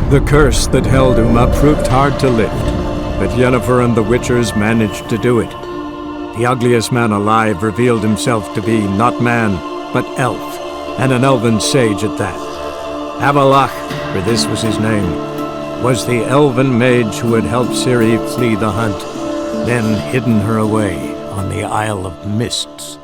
The curse that held Uma proved hard to lift, but Yennefer and the Witchers managed to do it. The ugliest man alive revealed himself to be not man, but elf, and an elven sage at that. Avalach, for this was his name, was the elven mage who had helped Ciri flee the hunt, then hidden her away on the Isle of Mists.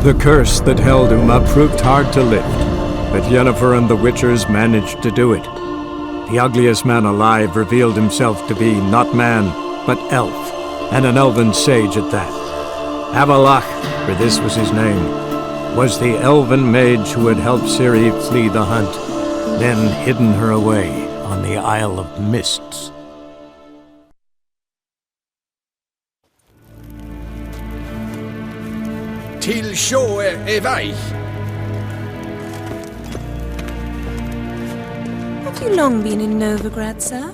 The curse that held Uma proved hard to lift, but Yennefer and the Witchers managed to do it. The ugliest man alive revealed himself to be not man, but elf, and an elven sage at that. Avalach, for this was his name, was the elven mage who had helped Ciri flee the hunt, then hidden her away on the Isle of Mists. Till sjøe vei. Have you long been in Novigrad, sir?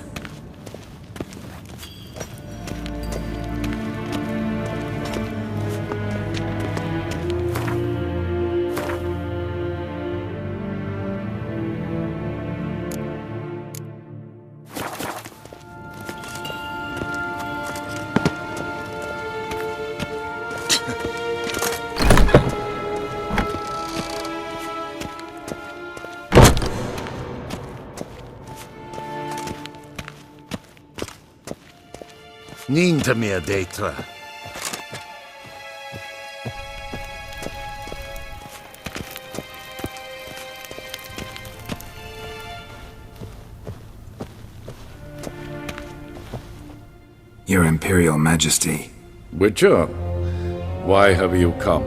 Níinte mé détra. Your Imperial Majesty, Witcher, why have you come?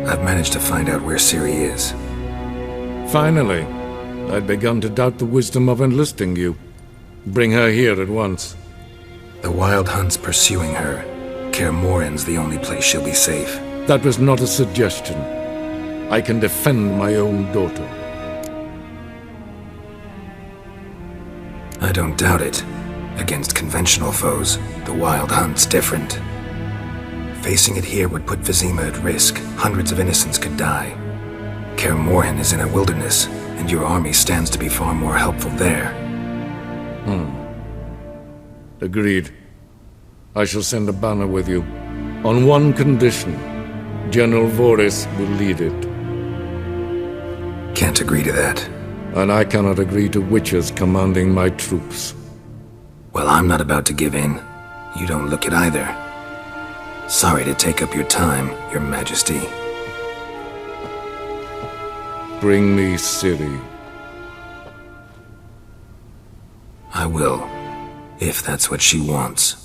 I've managed to find out where Ciri is. Finally, I'd begun to doubt the wisdom of enlisting you. Bring her here at once. The Wild Hunt's pursuing her. Kaer Morhen's the only place she'll be safe. That was not a suggestion. I can defend my own daughter. I don't doubt it. Against conventional foes, the Wild Hunt's different. Facing it here would put Vizima at risk. Hundreds of innocents could die. Kaer Morhen is in a wilderness, and your army stands to be far more helpful there. Agreed. I shall send a banner with you. On one condition. General Voris will lead it. Can't agree to that. And I cannot agree to witches commanding my troops. Well, I'm not about to give in. You don't look it either. Sorry to take up your time, Your Majesty. Bring me Ciri. I will, if that's what she wants.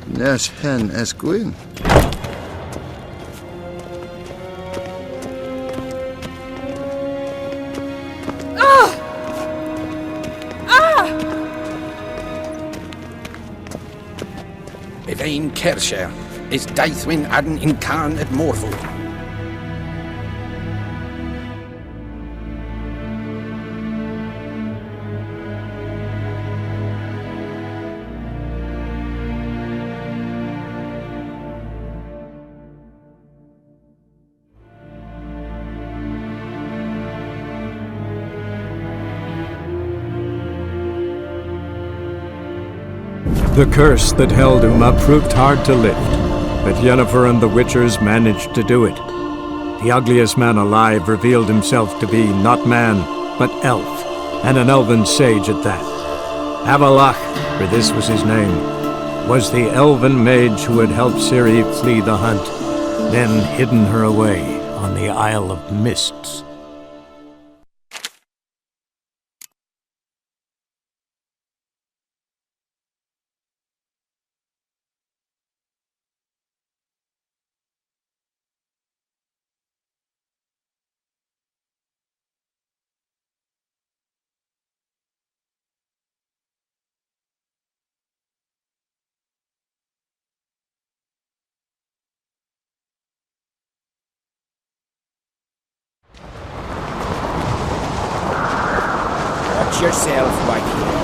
Nes hen Esquin. Bevein Kersher is Daithwin Adden in Khan at Morfu. The curse that held Uma proved hard to lift, but Yennefer and the Witchers managed to do it. The ugliest man alive revealed himself to be not man, but elf, and an elven sage at that. Avalach, for this was his name, was the elven mage who had helped Ciri flee the hunt, then hidden her away on the Isle of Mists. Watch yourself, Whitehair.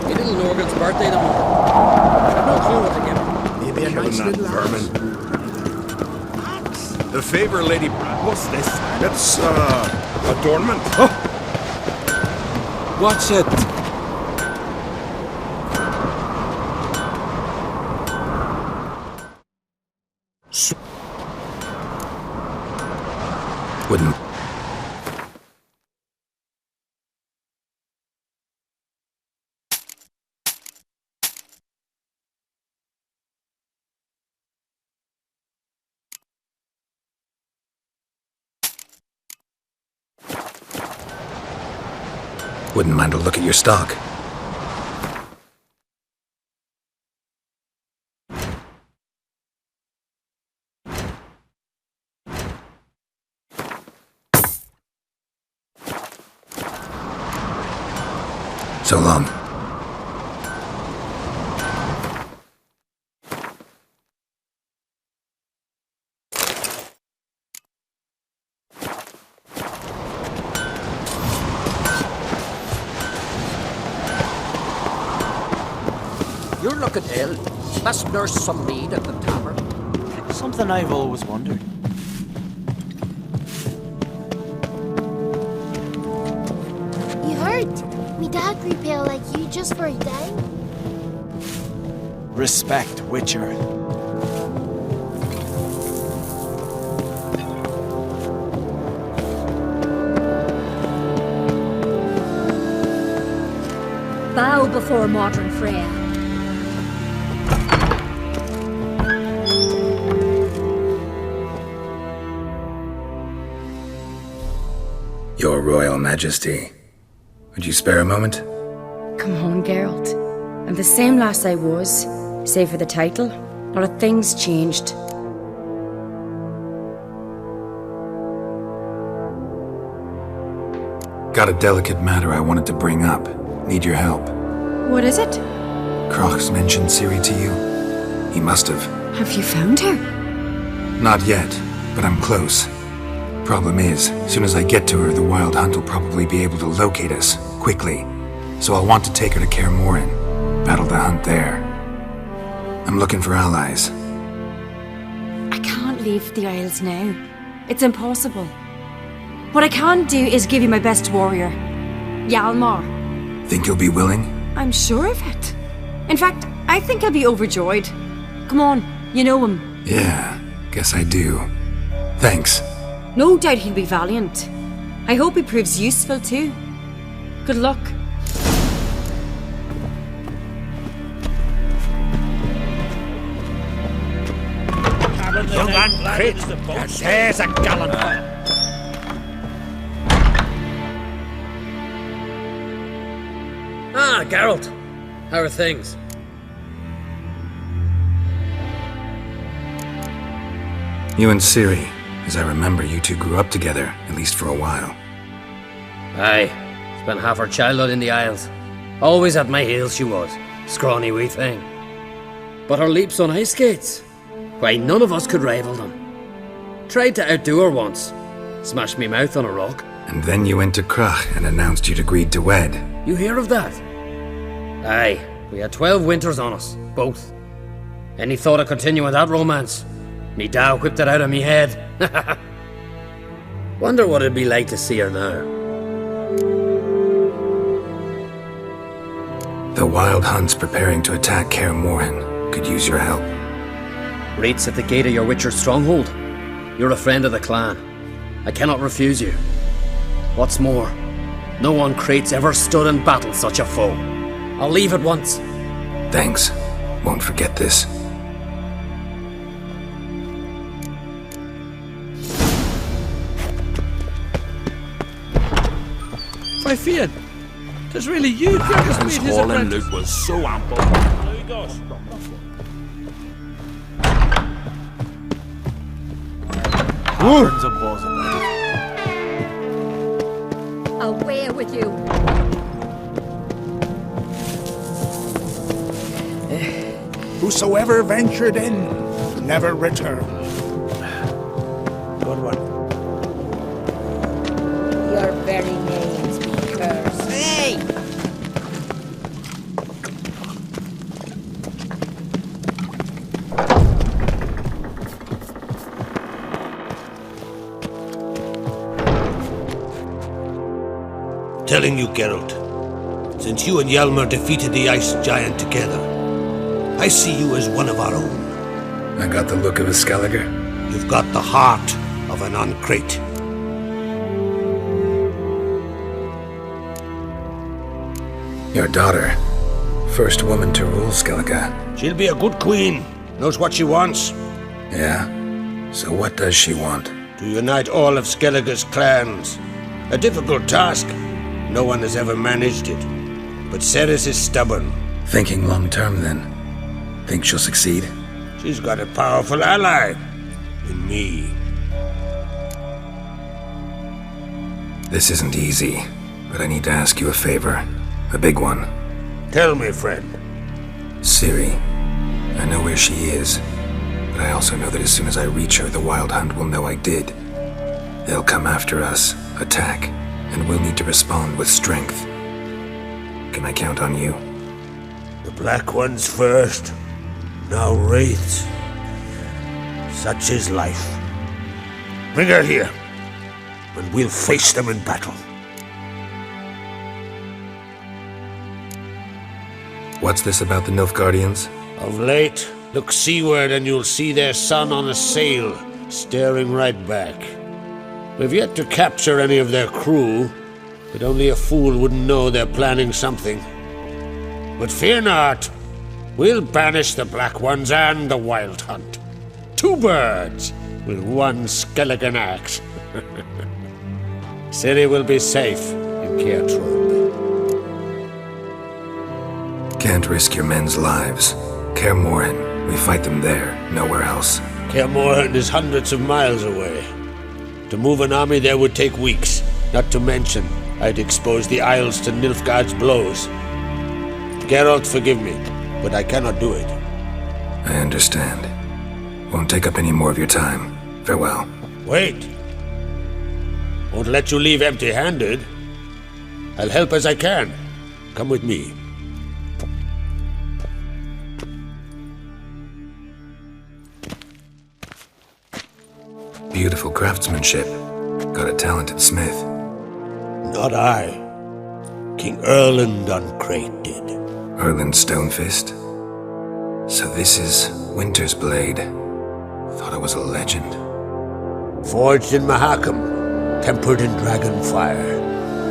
Your little Norgan's birthday tomorrow. I've no clue what to give him. Maybe a nice little vermin. The favor, Lady Brad. What's this? It's, adornment. What's it? Wouldn't. Wouldn't mind a look at your stock. So long. You're looking ill. Let's nurse some mead at the tavern. Something I've always wondered. You heard? Me dad grew pale like you just for a day. Respect, Witcher. Bow before modern Freya. Your Royal Majesty. Would you spare a moment? Come on, Geralt. I'm the same lass I was, save for the title. Not a thing's changed. Got a delicate matter I wanted to bring up. Need your help. What is it? Crach's mentioned Ciri to you? He must have. Have you found her? Not yet, but I'm close. Problem is, soon as I get to her, the Wild Hunt will probably be able to locate us, quickly. So I'll want to take her to Kaer Morhen, battle the hunt there. I'm looking for allies. I can't leave the Isles now. It's impossible. What I can do is give you my best warrior, Hjalmar. Think you'll be willing? I'm sure of it. In fact, I think I'll be overjoyed. Come on, you know him. Yeah, guess I do. Thanks. No doubt he'll be valiant. I hope he proves useful too. Good luck. Young man, Crit. There's a gallant. Ah, Geralt. How are things? You and Ciri. As I remember, you two grew up together, at least for a while. Aye. Spent half her childhood in the Isles. Always at my heels she was. Scrawny wee thing. But her leaps on ice skates? Why, none of us could rival them. Tried to outdo her once. Smashed me mouth on a rock. And then you went to Crach and announced you'd agreed to wed. You hear of that? Aye. We had 12 winters on us. Both. Any thought of continuing that romance? Me Dow whipped it out of me head. Wonder what it'd be like to see her now. The Wild Hunt's preparing to attack Kaer Morhen. Could use your help. Rates at the gate of your Witcher stronghold. You're a friend of the clan. I cannot refuse you. What's more, no one Crate's ever stood in battle such a foe. I'll leave at once. Thanks. Won't forget this. I feared. 'Tis really you that has made his apprentice. Luke was so ample. There he goes. Burns a buzz about Away with you. Whosoever ventured in, never returned. Good one. Your very names be cursed. Hey! Telling you, Geralt, since you and Hjalmar defeated the Ice Giant together, I see you as one of our own. I got the look of a Skelliger. You've got the heart of an Uncrate. Your daughter. First woman to rule Skellige. She'll be a good queen. Knows what she wants. Yeah? So what does she want? To unite all of Skellige's clans. A difficult task. No one has ever managed it. But Ceres is stubborn. Thinking long term, then. Think she'll succeed? She's got a powerful ally. In me. This isn't easy, but I need to ask you a favor. A big one. Tell me, friend. Ciri. I know where she is, but I also know that as soon as I reach her, the Wild Hunt will know I did. They'll come after us, attack, and we'll need to respond with strength. Can I count on you? The Black Ones first, now Wraiths. Such is life. Bring her here, and we'll face them in battle. What's this about the Nilfgaardians? Of late, look seaward and you'll see their sun on a sail, staring right back. We've yet to capture any of their crew, but only a fool wouldn't know they're planning something. But fear not, we'll banish the Black Ones and the Wild Hunt. 2 birds with 1 skeleton axe. Ciri will be safe in Caer Trump. Can't risk your men's lives. Kaer Morhen, we fight them there, nowhere else. Kaer Morhen is hundreds of miles away. To move an army there would take weeks, not to mention I'd expose the Isles to Nilfgaard's blows. Geralt, forgive me, but I cannot do it. I understand. Won't take up any more of your time. Farewell. Wait. Won't let you leave empty-handed. I'll help as I can. Come with me. Beautiful craftsmanship. Got a talented smith. Not I. King Erland Uncrate did. Erland Stonefist? So this is Winter's Blade. Thought it was a legend. Forged in Mahakam, tempered in dragon fire.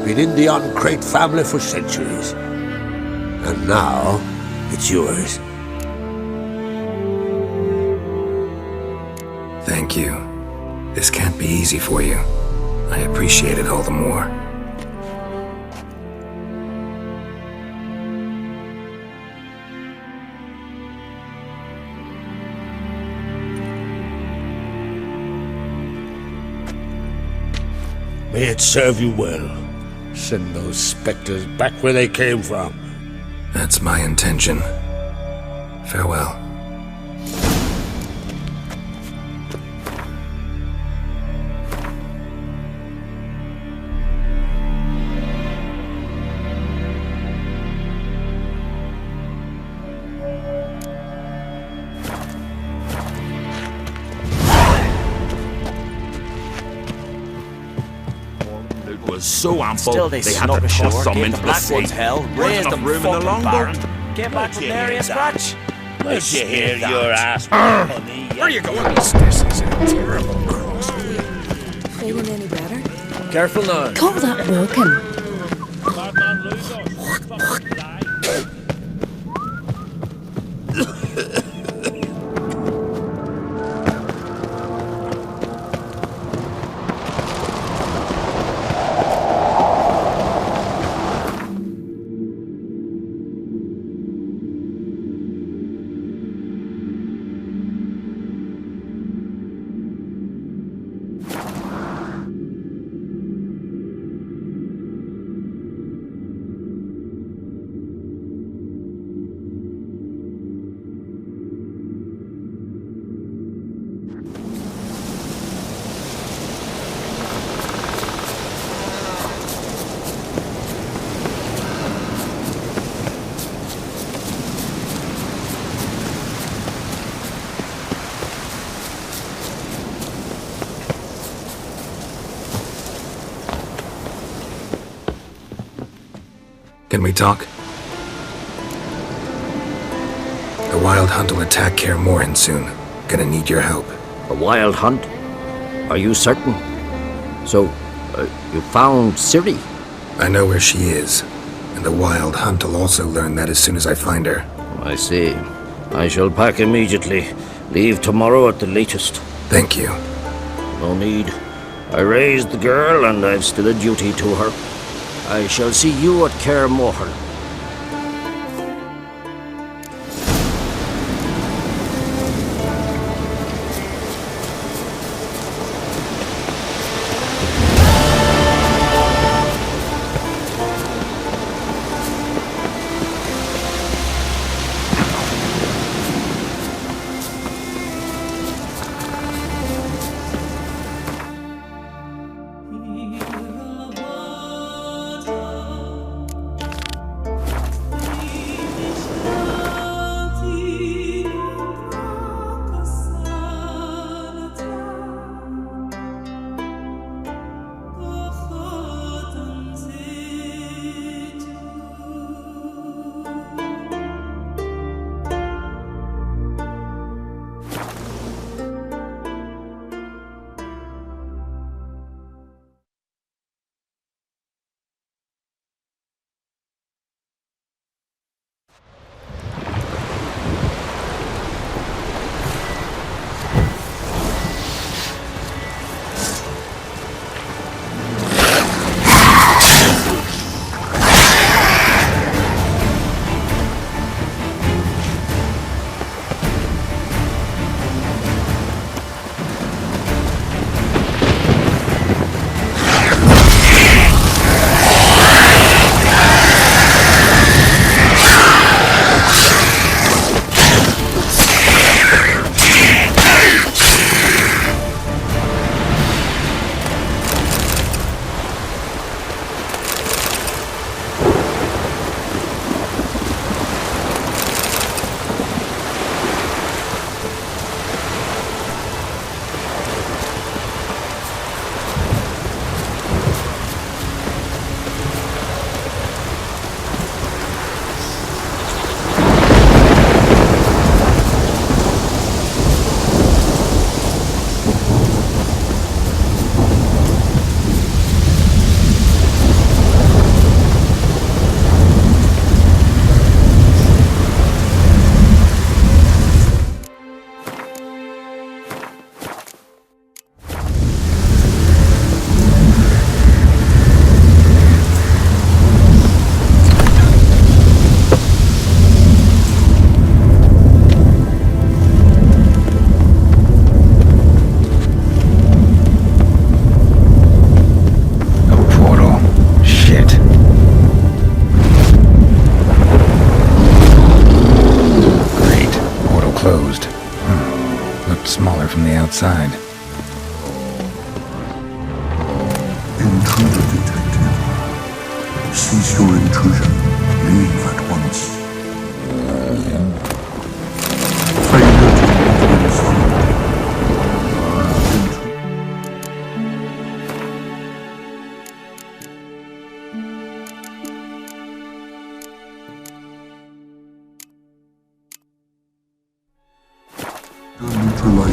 Been in the Uncrate family for centuries. And now, it's yours. Thank you. This can't be easy for you. I appreciate it all the more. May it serve you well. Send those specters back where they came from. That's my intention. Farewell. So ample, Still they had to toss some into the Black sea. Ones hell, raised them room in the longboat. Came back with nary a scratch. Let you hear your ass, honey. Where are you going? This is a terrible crossway. Feeling any better? Careful now. Call that broken. Can we talk? The Wild Hunt will attack Kaer Morhen soon. Gonna need your help. A wild hunt? Are you certain? So, you found Ciri? I know where she is, and the Wild Hunt will also learn that as soon as I find her. I see. I shall pack immediately. Leave tomorrow at the latest. Thank you. No need. I raised the girl, and I've still a duty to her. I shall see you at Kaer Morhen. outside. Intruder detected. Cease your intrusion. Leave at once. Failure to detect followed. Neutralize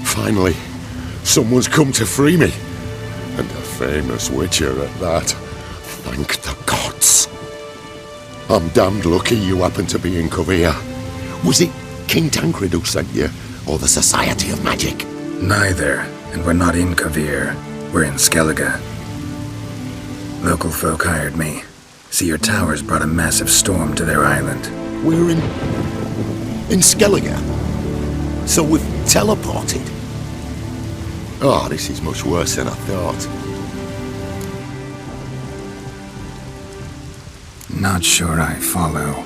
Finally, someone's come to free me. And a famous witcher at that. Thank the gods. I'm damned lucky you happen to be in Kovir. Was it King Tancred who sent you, or the Society of Magic? Neither, and we're not in Kovir. We're in Skellige. Local folk hired me. See, your towers brought a massive storm to their island. We're in Skellige? So we've teleported? Oh, this is much worse than I thought. Not sure I follow.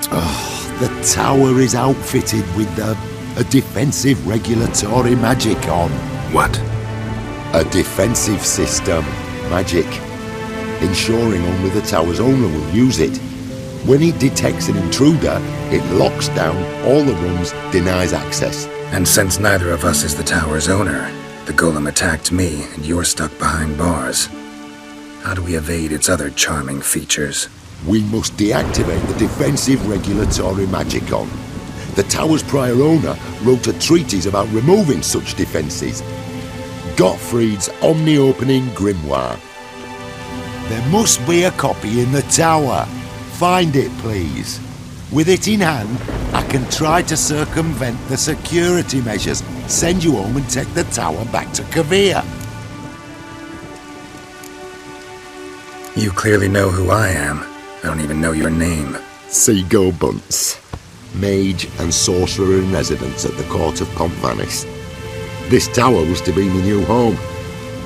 Oh, the tower is outfitted with a defensive regulatory magic on. What? A defensive system. Magic. Ensuring only the tower's owner will use it. When it detects an intruder, it locks down all the rooms, denies access. And since neither of us is the tower's owner, the golem attacked me, and you're stuck behind bars. How do we evade its other charming features? We must deactivate the defensive regulatory magicon. The tower's prior owner wrote a treatise about removing such defences. Gottfried's Omni-Opening Grimoire. There must be a copy in the tower. Find it, please. With it in hand, I can try to circumvent the security measures, send you home and take the tower back to Kovir. You clearly know who I am. I don't even know your name. Seago Bunce, mage and sorcerer in residence at the court of Pontvanis. This tower was to be my new home.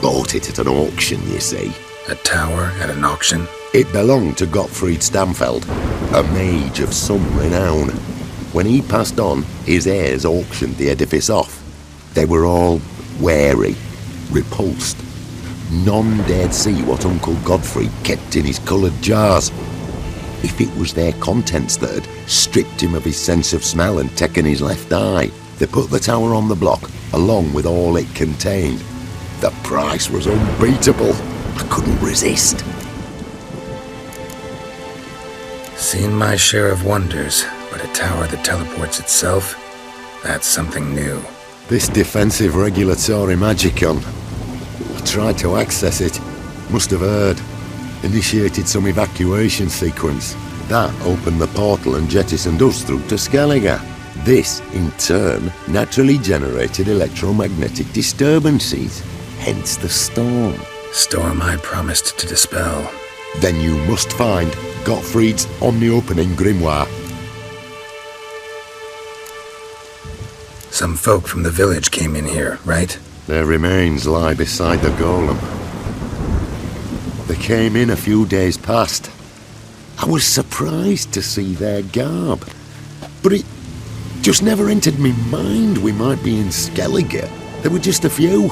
Bought it at an auction, you see. A tower at an auction? It belonged to Gottfried Stamfeld, a mage of some renown. When he passed on, his heirs auctioned the edifice off. They were all wary, repulsed. None dared see what Uncle Gottfried kept in his coloured jars. If it was their contents that had stripped him of his sense of smell and taken his left eye, they put the tower on the block, along with all it contained. The price was unbeatable. I couldn't resist. Seen my share of wonders, but a tower that teleports itself? That's something new. This defensive regulatory magicon. I tried to access it. Must have heard. Initiated some evacuation sequence. That opened the portal and jettisoned us through to Skellige. This, in turn, naturally generated electromagnetic disturbances. Hence the storm. Storm I promised to dispel. then you must find Gottfried's omni-opening grimoire. Some folk from the village came in here, right? Their remains lie beside the golem. They came in a few days past. I was surprised to see their garb, but it just never entered me mind we might be in Skellige. There were just a few,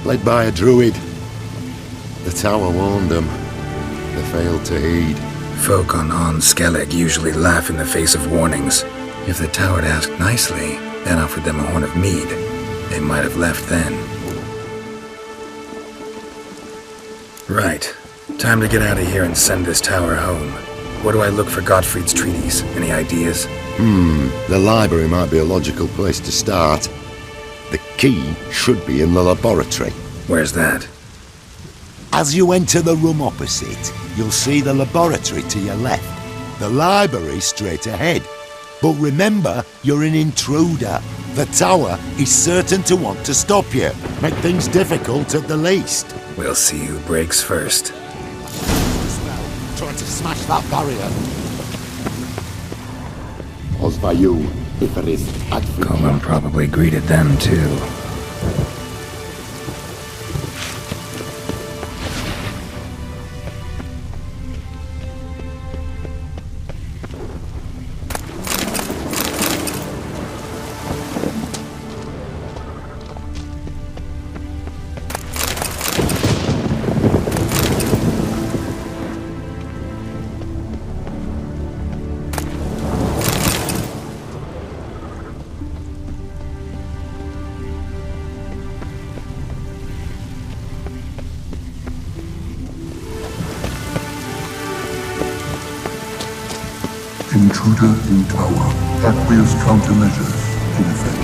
led by a druid. The tower warned them. They failed to heed. Folk on Skellig usually laugh in the face of warnings. If the tower had asked nicely, then offered them a horn of mead, they might have left then. Right. Time to get out of here and send this tower home. Where do I look for Gottfried's treaties? Any ideas? The library might be a logical place to start. The key should be in the laboratory. Where's that? As you enter the room opposite, you'll see the laboratory to your left. The library straight ahead. But remember, you're an intruder. The tower is certain to want to stop you. Make things difficult at the least. We'll see who breaks first. Trying to smash that barrier. Osvayu, Iferis, Adfrid. Coleman probably greeted them too. Intruder in tower. Aqueous countermeasures in effect.